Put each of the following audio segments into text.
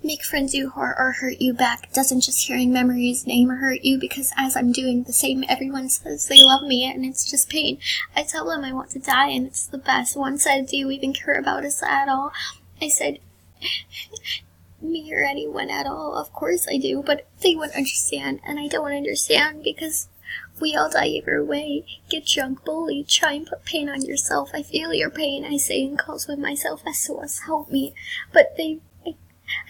make friends you or hurt you back. Doesn't just hearing Memory's name hurt you, because as I'm doing the same, everyone says they love me, and it's just pain. I tell them I want to die, and it's the best. One said, do you even care about us at all? I said, me or anyone at all, of course I do, but they wouldn't understand, and I don't understand, because we all die either way. Get drunk, bully, try and put pain on yourself. I feel your pain, I say in calls with myself, SOS, help me. But I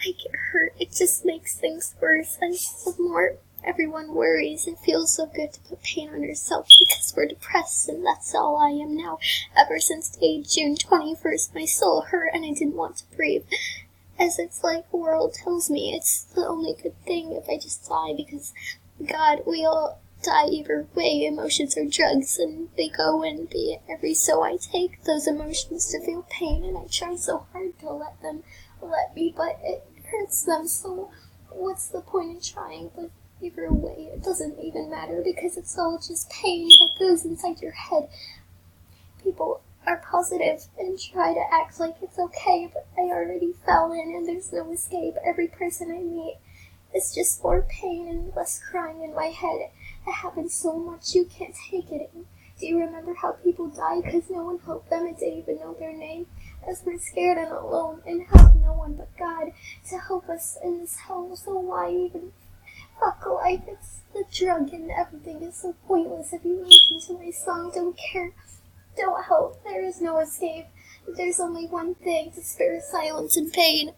get hurt. It just makes things worse, and the more everyone worries, it feels so good to put pain on yourself, because we're depressed, and that's all I am now. Ever since day June 21st, my soul hurt, and I didn't want to breathe. As it's like the world tells me it's the only good thing if I just die, because, God, we all die either way. Emotions are drugs, and they go and be every so I take those emotions to feel pain, and I try so hard to let them let me, but it hurts them, so what's the point in trying? But either way, it doesn't even matter, because it's all just pain that goes inside your head. People are positive and try to act like it's okay, but I already fell in, and there's no escape. Every person I meet is just more pain and less crying in my head. It happens so much you can't take it. Do you remember how people die because no one helped them and didn't even know their name? As we're scared and alone and have no one but God to help us in this hell. So why even fuck life? It's the drug, and everything is so pointless. If you listen to my song, don't care, don't help, there is no escape. There's only one thing: to spare silence and pain.